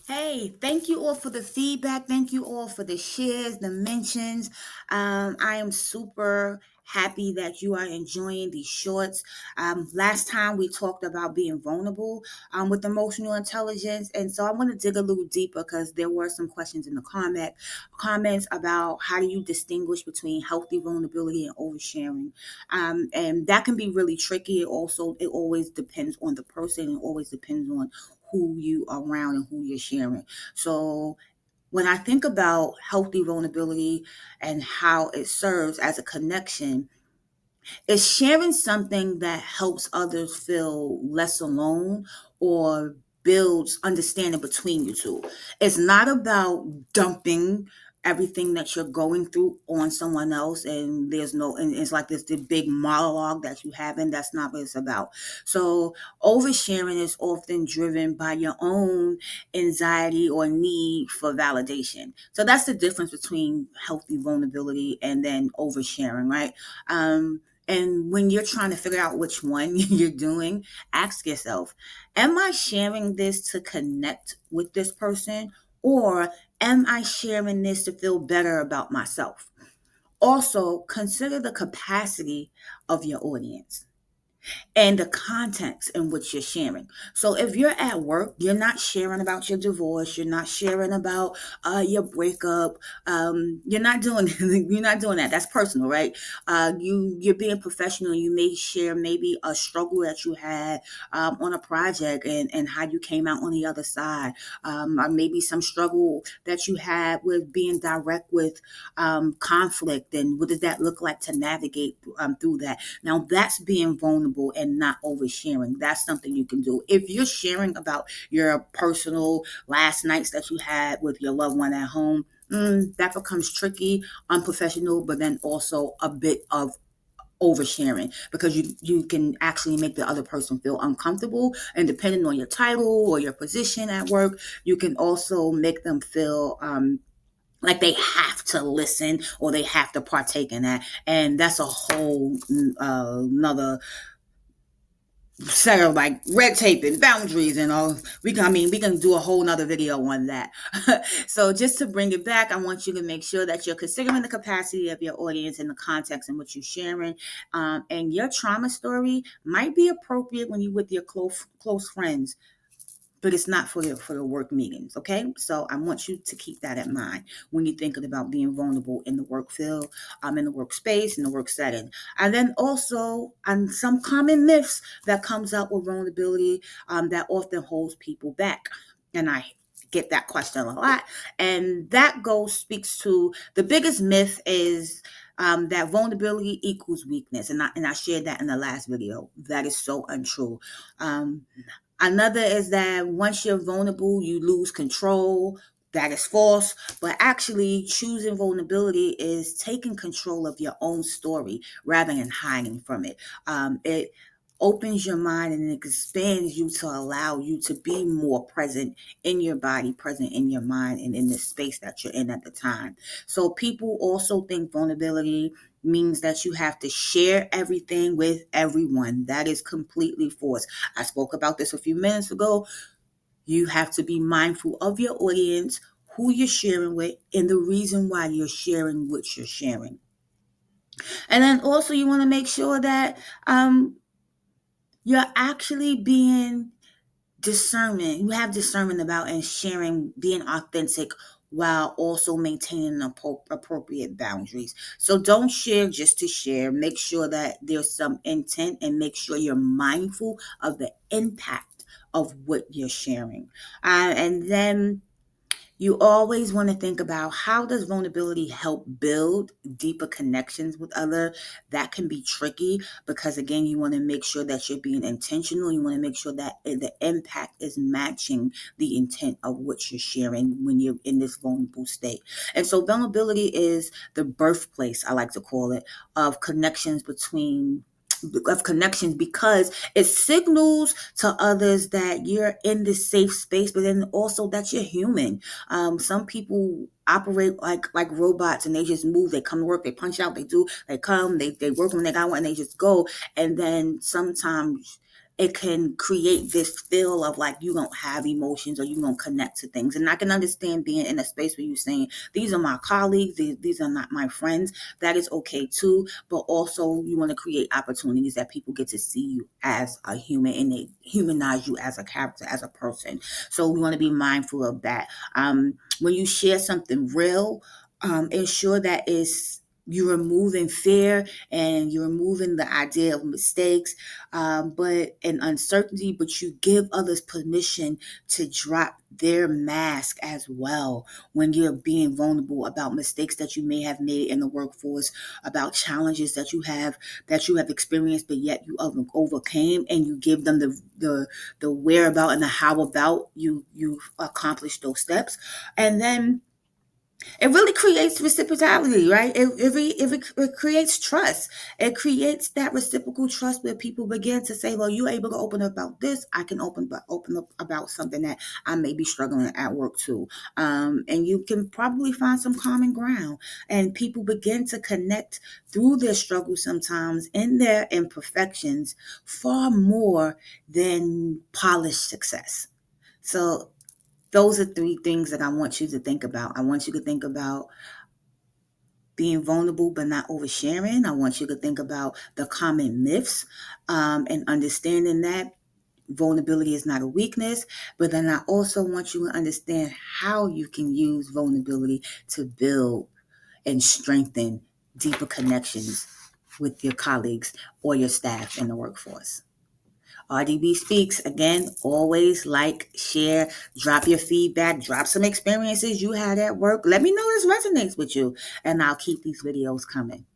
Hey, thank you all for the feedback. Thank you all for the shares, the mentions. I am super happy that you are enjoying these shorts. Last time we talked about being vulnerable with emotional intelligence, and so I want to dig a little deeper because there were some questions in the comments about how do you distinguish between healthy vulnerability and oversharing, and that can be really tricky. It always depends on the person. It always depends on who you are around and who you're sharing. So when I think about healthy vulnerability and how it serves as a connection, it's sharing something that helps others feel less alone or builds understanding between you two. It's not about dumping everything that you're going through on someone else and it's like this the big monologue that you have, and that's not what it's about. So oversharing is often driven by your own anxiety or need for validation. So that's the difference between healthy vulnerability and then oversharing, right? And when you're trying to figure out which one you're doing, ask yourself, am I sharing this to connect with this person, or am I sharing this to feel better about myself? Also, consider the capacity of your audience and the context in which you're sharing. So if you're at work, you're not sharing about your divorce, you're not sharing about your breakup. You're not doing you're not doing that. That's personal, right? You're being professional. You may share maybe a struggle that you had on a project and how you came out on the other side, or maybe some struggle that you had with being direct with conflict, and what does that look like to navigate through that. Now that's being vulnerable and not oversharing. That's something you can do. If you're sharing about your personal last nights that you had with your loved one at home, that becomes tricky, unprofessional, but then also a bit of oversharing, because you can actually make the other person feel uncomfortable, and depending on your title or your position at work, you can also make them feel like they have to listen or they have to partake in that, and that's a whole another set of like red tape and boundaries and all. We can do a whole nother video on that. So just to bring it back, I want you to make sure that you're considering the capacity of your audience and the context in which you're sharing, and your trauma story might be appropriate when you're with your close friends, but it's not for the work meetings. Okay, so I want you to keep that in mind when you're thinking about being vulnerable in the work field, in the workspace, in the work setting. And then also on some common myths that comes up with vulnerability, that often holds people back, and I get that question a lot, and that goes speaks to the biggest myth is that vulnerability equals weakness, and I shared that in the last video. That is so untrue. um, Another is that once you're vulnerable, you lose control. That is false. But actually, choosing vulnerability is taking control of your own story rather than hiding from it. It opens your mind and it expands you to allow you to be more present in your body, present in your mind, and in the space that you're in at the time. So people also think vulnerability means that you have to share everything with everyone. That is completely false. I spoke about this a few minutes ago. You have to be mindful of your audience, who you're sharing with, and the reason why you're sharing what you're sharing. And then also, you want to make sure that you're actually being discernment. You have discernment about and sharing, being authentic while also maintaining appropriate boundaries. So don't share just to share. Make sure that there's some intent, and make sure you're mindful of the impact of what you're sharing. And then you always want to think about, how does vulnerability help build deeper connections with others? That can be tricky because, again, you want to make sure that you're being intentional. You want to make sure that the impact is matching the intent of what you're sharing when you're in this vulnerable state. And so vulnerability is the birthplace, I like to call it, of connections, because it signals to others that you're in this safe space, but then also that you're human. Some people operate like robots, and they just move. They come to work, they punch out, they come, they work when they got one, and they just go. And then sometimes it can create this feel of like you don't have emotions or you don't connect to things. And I can understand being in a space where you're saying, these are my colleagues, these are not my friends. That is okay too. But also you want to create opportunities that people get to see you as a human and they humanize you as a character, as a person. So we want to be mindful of that. When you share something real, ensure that you're removing fear and you're removing the idea of mistakes, but and uncertainty, but you give others permission to drop their mask as well when you're being vulnerable about mistakes that you may have made in the workforce, about challenges that you have experienced, but yet you overcame, and you give them the whereabout and the how about you accomplished those steps. And then it really creates reciprocity, right? It creates trust. It creates that reciprocal trust where people begin to say, well, you're able to open up about this. I can open up about something that I may be struggling at work too. And you can probably find some common ground. And people begin to connect through their struggles sometimes in their imperfections far more than polished success. So those are three things that I want you to think about. I want you to think about being vulnerable but not oversharing. I want you to think about the common myths, and understanding that vulnerability is not a weakness. But then I also want you to understand how you can use vulnerability to build and strengthen deeper connections with your colleagues or your staff in the workforce. RDB Speaks, again, always like, share, drop your feedback, drop some experiences you had at work. Let me know this resonates with you, and I'll keep these videos coming.